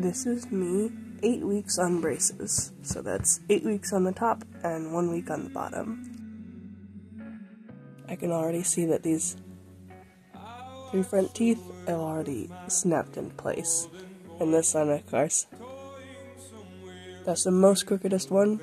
This is me 8 weeks on braces. So that's 8 weeks on the top and 1 week on the bottom. I can already see that these 3 front teeth have already snapped into place. And this one, of course, that's the most crookedest one.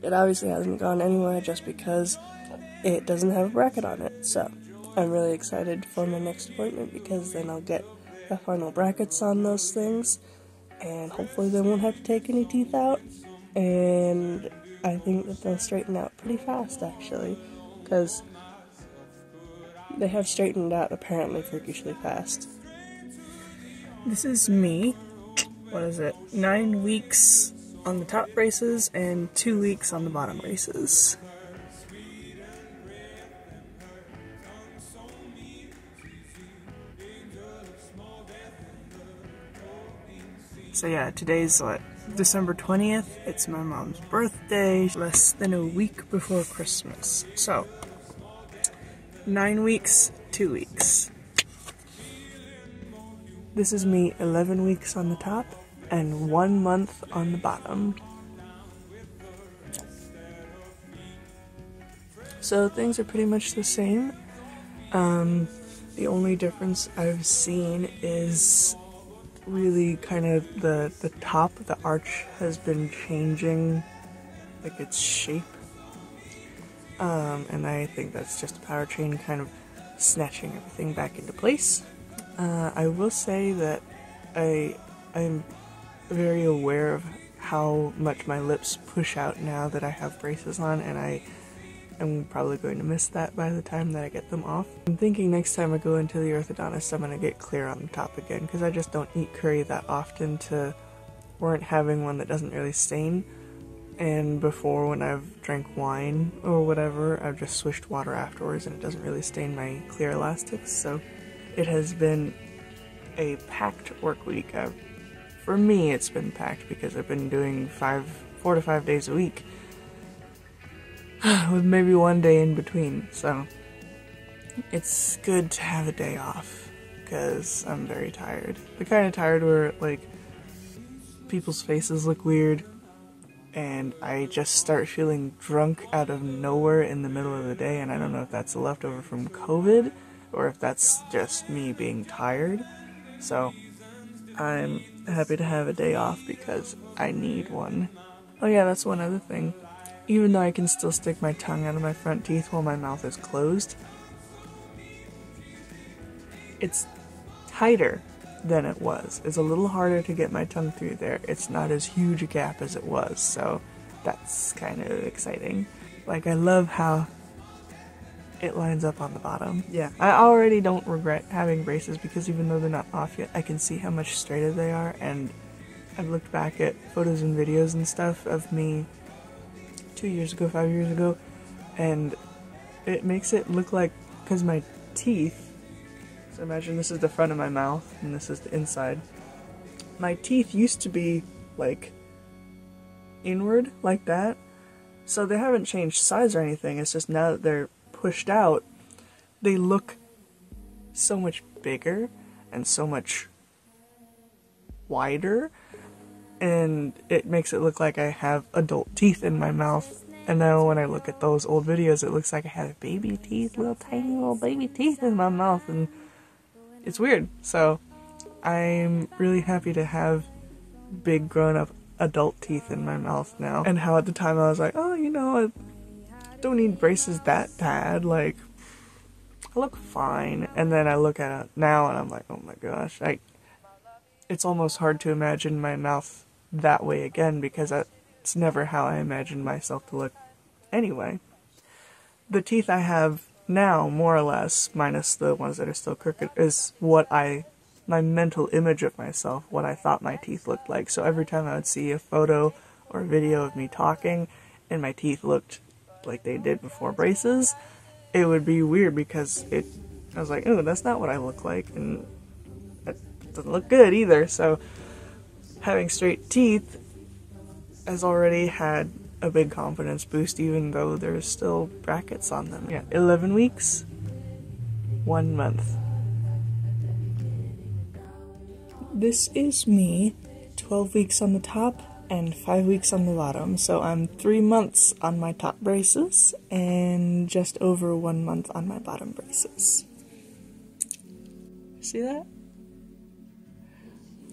It obviously hasn't gone anywhere just because it doesn't have a bracket on it. So I'm really excited for my next appointment because then I'll get the final brackets on those things. And hopefully they won't have to take any teeth out. And I think that they'll straighten out pretty fast, actually. Because they have straightened out apparently freakishly fast. This is me. What is it? 9 weeks on the top braces and 2 weeks on the bottom braces. So yeah, today's what? December 20th. It's my mom's birthday, less than a week before Christmas. So 9 weeks, 2 weeks. This is me 11 weeks on the top and 1 month on the bottom. So things are pretty much the same. The only difference I've seen is really kind of the top, the arch has been changing, like its shape. And I think that's just a power chain kind of snatching everything back into place. I will say that I'm very aware of how much my lips push out now that I have braces on, and I am probably going to miss that by the time that I get them off. I'm thinking next time I go into the orthodontist I'm going to get clear on the top again, because I just don't eat curry that often to warrant having one that doesn't really stain. And before, when I've drank wine or whatever, I've just swished water afterwards and it doesn't really stain my clear elastics. So it has been a packed work week. For me, it's been packed because I've been doing 4 to 5 days a week, with maybe 1 day in between. So it's good to have a day off because I'm very tired. The kind of tired where like people's faces look weird and I just start feeling drunk out of nowhere in the middle of the day, and I don't know if that's a leftover from COVID or if that's just me being tired. So I'm happy to have a day off because I need one. Oh yeah, that's one other thing. Even though I can still stick my tongue out of my front teeth while my mouth is closed, it's tighter than it was. It's a little harder to get my tongue through there. It's not as huge a gap as it was, so that's kind of exciting. Like, I love how it lines up on the bottom. Yeah, I already don't regret having braces because even though they're not off yet, I can see how much straighter they are, and I've looked back at photos and videos and stuff of me 2 years ago, 5 years ago, and it makes it look like, because my teeth, so imagine this is the front of my mouth and this is the inside. My teeth used to be like inward like that, so they haven't changed size or anything. It's just now that they're pushed out, they look so much bigger and so much wider, and it makes it look like I have adult teeth in my mouth. And now when I look at those old videos, it looks like I have baby teeth, little tiny little baby teeth in my mouth, and it's weird. So I'm really happy to have big grown-up adult teeth in my mouth now. And how at the time I was like, oh, you know, I don't need braces that bad, like, I look fine. And then I look at it now and I'm like, oh my gosh, it's almost hard to imagine my mouth that way again, because that's never how I imagined myself to look anyway. The teeth I have now, more or less, minus the ones that are still crooked, is what my mental image of myself, what I thought my teeth looked like. So every time I would see a photo or a video of me talking and my teeth looked like they did before braces, it would be weird because I was like, oh, that's not what I look like, and that doesn't look good either. So having straight teeth has already had a big confidence boost, even though there's still brackets on them. Yeah, 11 weeks, 1 month. This is me, 12 weeks on the top and 5 weeks on the bottom. So I'm 3 months on my top braces and just over 1 month on my bottom braces. See that?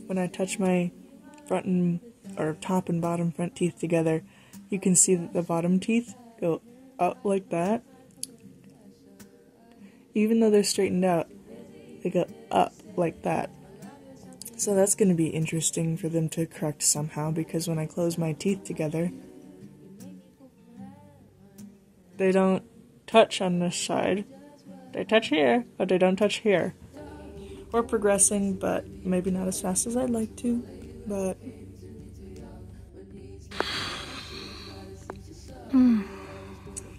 When I touch my front and or top and bottom front teeth together, you can see that the bottom teeth go up like that. Even though they're straightened out, they go up like that. So that's going to be interesting for them to correct somehow, because when I close my teeth together, they don't touch on this side. They touch here, but they don't touch here. We're progressing, but maybe not as fast as I'd like to, but...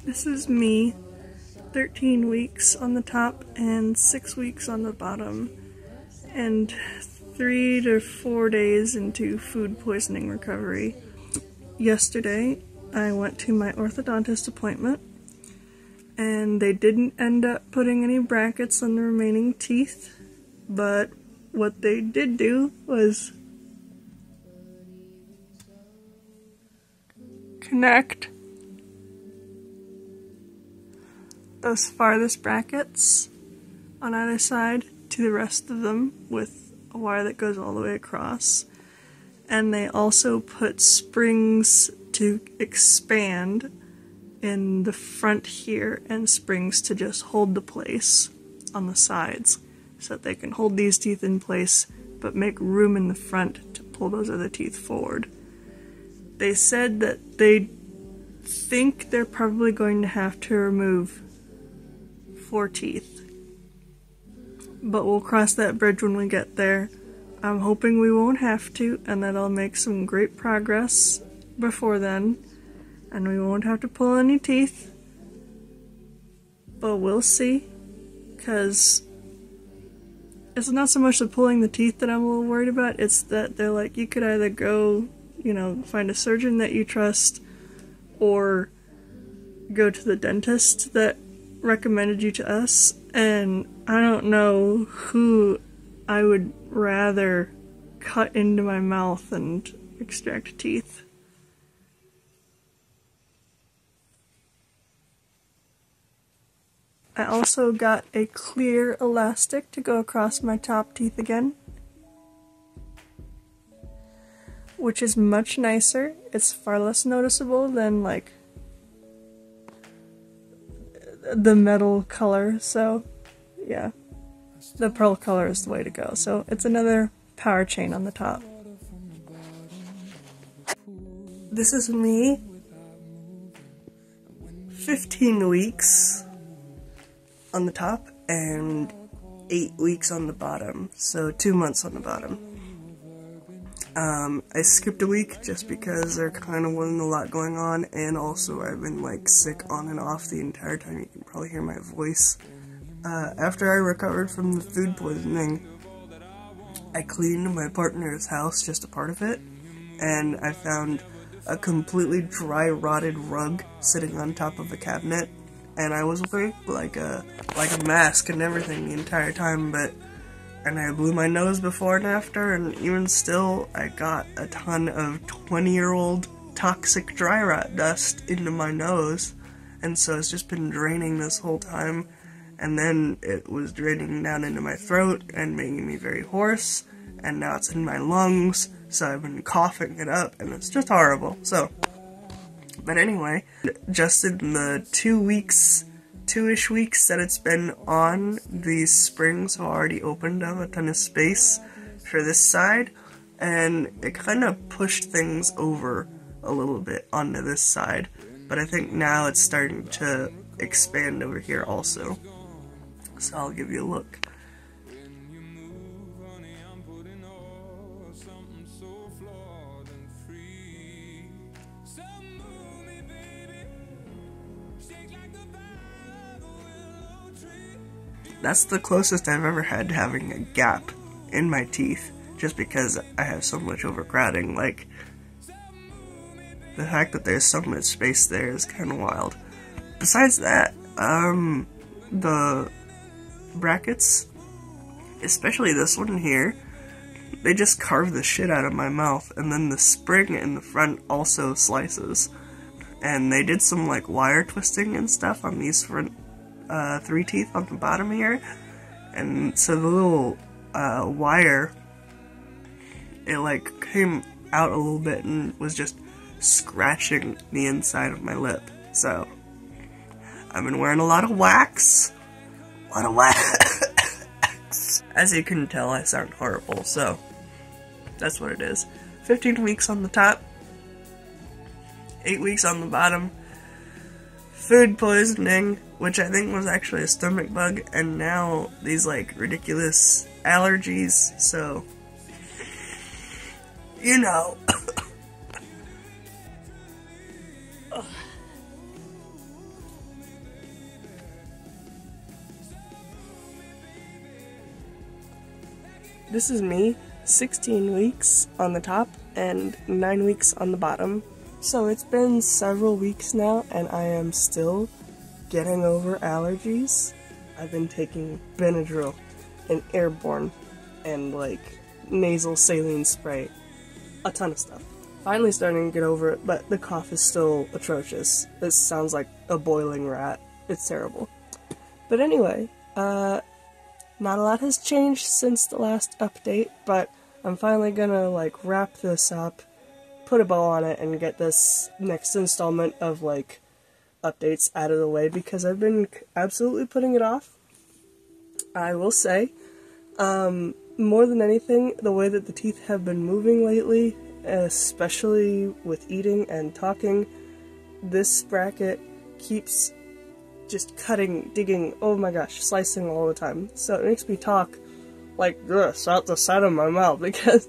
This is me, 13 weeks on the top and 6 weeks on the bottom, and 3 to 4 days into food poisoning recovery. Yesterday, I went to my orthodontist appointment, and they didn't end up putting any brackets on the remaining teeth, but what they did do was connect those farthest brackets on either side to the rest of them with a wire that goes all the way across. And they also put springs to expand in the front here and springs to just hold the place on the sides so that they can hold these teeth in place but make room in the front to pull those other teeth forward. They said that they think they're probably going to have to remove 4 teeth, but we'll cross that bridge when we get there. I'm hoping we won't have to, and that I'll make some great progress before then, and we won't have to pull any teeth, but we'll see, because it's not so much the pulling the teeth that I'm a little worried about, it's that they're like, you could either go, you know, find a surgeon that you trust, or go to the dentist that recommended you to us, and I don't know who I would rather cut into my mouth and extract teeth. I also got a clear elastic to go across my top teeth again, which is much nicer. It's far less noticeable than like the metal color, so yeah, the pearl color is the way to go. So it's another power chain on the top. This is me, 15 weeks on the top and 8 weeks on the bottom, so 2 months on the bottom. I skipped a week just because there kind of wasn't a lot going on, and also I've been like sick on and off the entire time. You can probably hear my voice. After I recovered from the food poisoning, I cleaned my partner's house, just a part of it, and I found a completely dry, rotted rug sitting on top of a cabinet, and I was wearing like a mask and everything the entire time, and I blew my nose before and after, and even still, I got a ton of 20-year-old toxic dry rot dust into my nose, and so it's just been draining this whole time, and then it was draining down into my throat and making me very hoarse, and now it's in my lungs, so I've been coughing it up, and it's just horrible. So, but anyway, just in the 2-ish weeks that it's been on, these springs have already opened up a ton of space for this side, and it kind of pushed things over a little bit onto this side, but I think now it's starting to expand over here also. So I'll give you a look. That's the closest I've ever had to having a gap in my teeth, just because I have so much overcrowding. Like, the fact that there's so much space there is kind of wild. Besides that, the brackets, especially this one here, they just carve the shit out of my mouth, and then the spring in the front also slices. And they did some like wire twisting and stuff on these front 3 teeth on the bottom here, and so the little wire, it like came out a little bit and was just scratching the inside of my lip. So I've been wearing a lot of wax. As you can tell, I sound horrible, so that's what it is. 15 weeks on the top, 8 weeks on the bottom, food poisoning, which I think was actually a stomach bug, and now these like ridiculous allergies, so you know. This is me, 16 weeks on the top and 9 weeks on the bottom. So it's been several weeks now and I am still getting over allergies. I've been taking Benadryl and Airborne and like nasal saline spray, a ton of stuff. Finally starting to get over it, but the cough is still atrocious. This sounds like a boiling rat. It's terrible. But anyway, not a lot has changed since the last update, but I'm finally gonna like wrap this up, put a bow on it, and get this next installment of like updates out of the way because I've been absolutely putting it off. I will say, more than anything, the way that the teeth have been moving lately, especially with eating and talking, this bracket keeps just cutting, digging, oh my gosh, slicing all the time. So it makes me talk like this out the side of my mouth because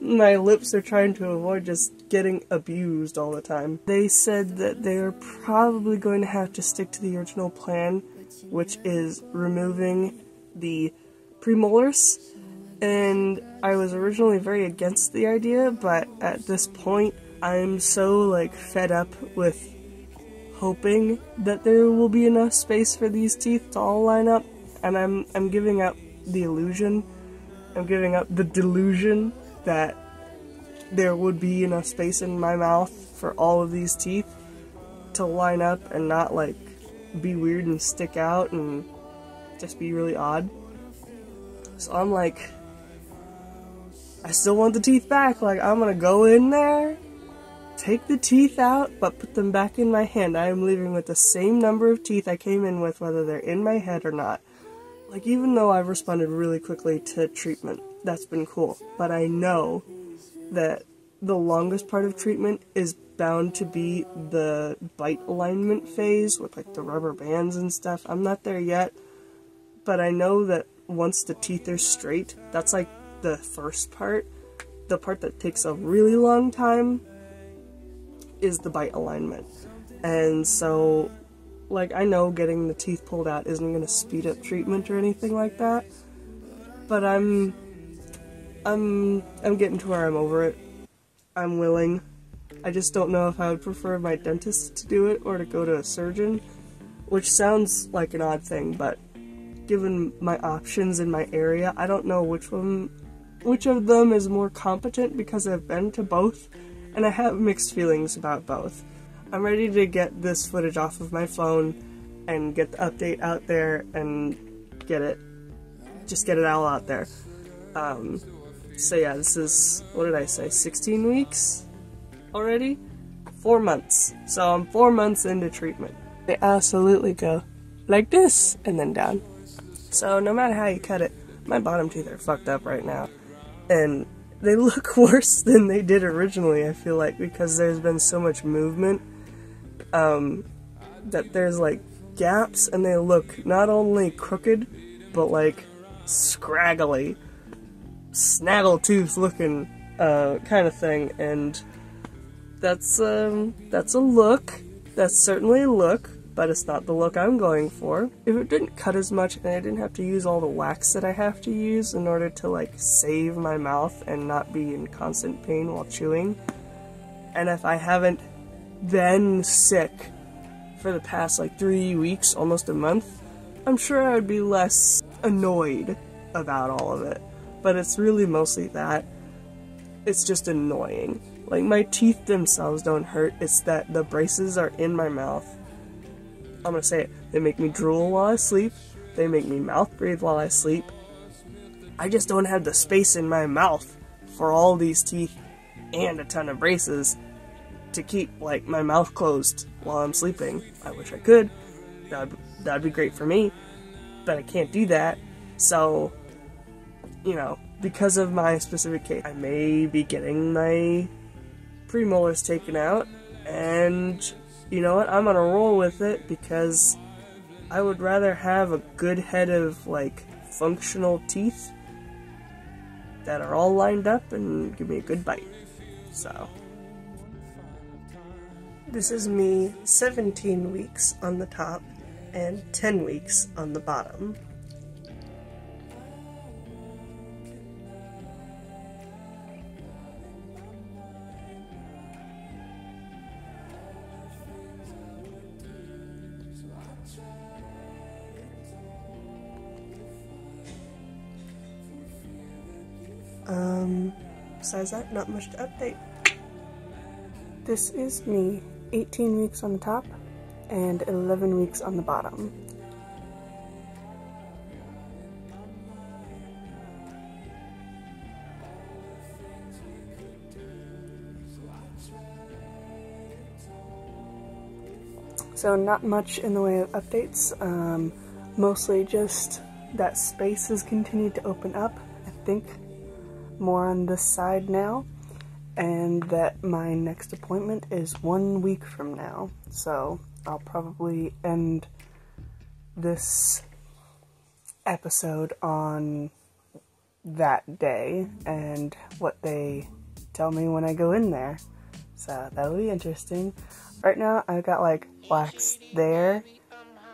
my lips are trying to avoid just getting abused all the time. They said that they're probably going to have to stick to the original plan, which is removing the premolars, and I was originally very against the idea, but at this point I'm so like fed up with hoping that there will be enough space for these teeth to all line up, and I'm giving up the illusion, I'm giving up the delusion that there would be enough space in my mouth for all of these teeth to line up and not like be weird and stick out and just be really odd. So I'm like, I still want the teeth back. Like, I'm gonna go in there, take the teeth out, but put them back in my hand. I am leaving with the same number of teeth I came in with, whether they're in my head or not. Like, even though I've responded really quickly to treatment, that's been cool. But I know that the longest part of treatment is bound to be the bite alignment phase with like the rubber bands and stuff. I'm not there yet, but I know that once the teeth are straight, that's like the first part. The part that takes a really long time is the bite alignment. And so, like, I know getting the teeth pulled out isn't going to speed up treatment or anything like that, but I'm getting to where I'm over it. I'm willing. I just don't know if I would prefer my dentist to do it or to go to a surgeon, which sounds like an odd thing, but given my options in my area, I don't know which of them is more competent because I've been to both, and I have mixed feelings about both. I'm ready to get this footage off of my phone and get the update out there and just get it all out there. So yeah, this is, what did I say, 16 weeks already? 4 months. So I'm 4 months into treatment. They absolutely go like this and then down. So no matter how you cut it, my bottom teeth are fucked up right now. And they look worse than they did originally, I feel like, because there's been so much movement, that there's like gaps and they look not only crooked, but like scraggly, snaggletooth looking, kind of thing, and that's a look. That's certainly a look, but it's not the look I'm going for. If it didn't cut as much and I didn't have to use all the wax that I have to use in order to like save my mouth and not be in constant pain while chewing, and if I haven't been sick for the past like 3 weeks, almost a month, I'm sure I would be less annoyed about all of it. but it's really mostly that. It's just annoying. Like, my teeth themselves don't hurt, it's that the braces are in my mouth. I'm gonna say it. They make me drool while I sleep. They make me mouth breathe while I sleep. I just don't have the space in my mouth for all these teeth and a ton of braces to keep, like, my mouth closed while I'm sleeping. I wish I could. That'd be great for me. But I can't do that. So, you know, because of my specific case, I may be getting my premolars taken out, and you know what, I'm gonna roll with it because I would rather have a good head of, like, functional teeth that are all lined up and give me a good bite. So, this is me 17 weeks on the top and 10 weeks on the bottom. Besides that, not much to update. This is me 18 weeks on the top and 11 weeks on the bottom. So not much in the way of updates, mostly just that space has continued to open up, I think more on this side now, and that my next appointment is 1 week from now, so I'll probably end this episode on that day and what they tell me when I go in there, so that'll be interesting. Right now I've got like wax there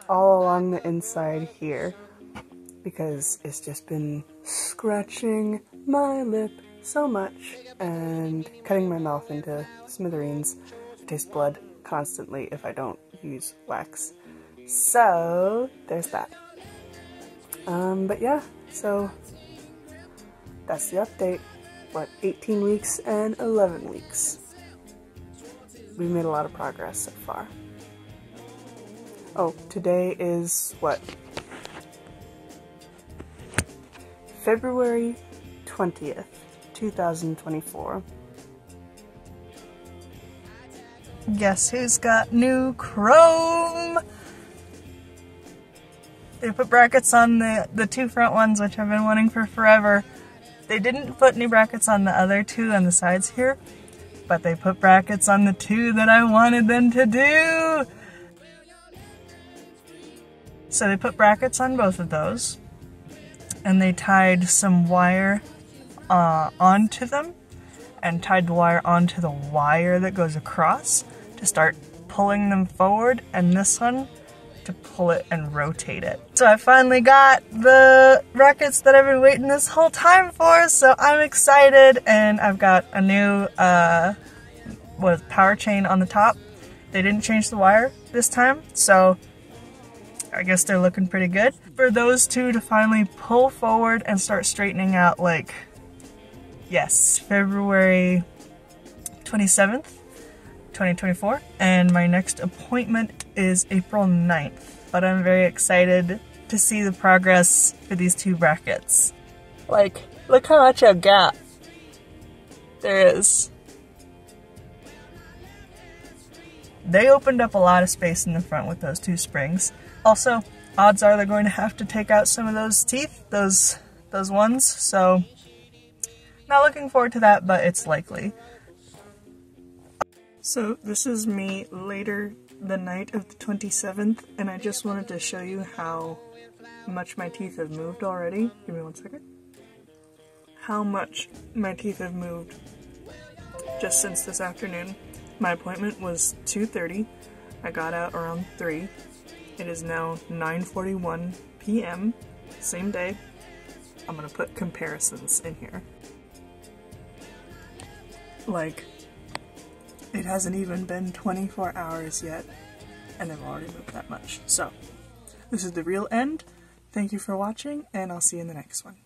all along the inside here because it's just been scratching my lip so much and cutting my mouth into smithereens. I taste blood constantly if I don't use wax. So there's that. But yeah, so that's the update. What, 18 weeks and 11 weeks. We've made a lot of progress so far. Oh, today is what? February 20th, 2024. Guess who's got new Chrome? They put brackets on the two front ones, which I've been wanting for forever. They didn't put any brackets on the other two on the sides here, but they put brackets on the two that I wanted them to do. So they put brackets on both of those, and they tied some wire onto them, and tied the wire onto the wire that goes across to start pulling them forward, and this one to pull it and rotate it. So I finally got the brackets that I've been waiting this whole time for, so I'm excited, and I've got a new power chain on the top. They didn't change the wire this time, so I guess they're looking pretty good. For those two to finally pull forward and start straightening out, like, yes, February 27th, 2024, and my next appointment is April 9th, but I'm very excited to see the progress for these two brackets. Like, look how much a gap there is. They opened up a lot of space in the front with those two springs. Also, odds are they're going to have to take out some of those teeth, those ones, so not looking forward to that, but it's likely. So this is me later the night of the 27th, and I just wanted to show you how much my teeth have moved already. Give me 1 second. How much my teeth have moved just since this afternoon. My appointment was 2:30. I got out around 3. It is now 9:41 p.m. Same day. I'm gonna put comparisons in here. Like, it hasn't even been 24 hours yet, and I've already moved that much. So, this is the real end. Thank you for watching, and I'll see you in the next one.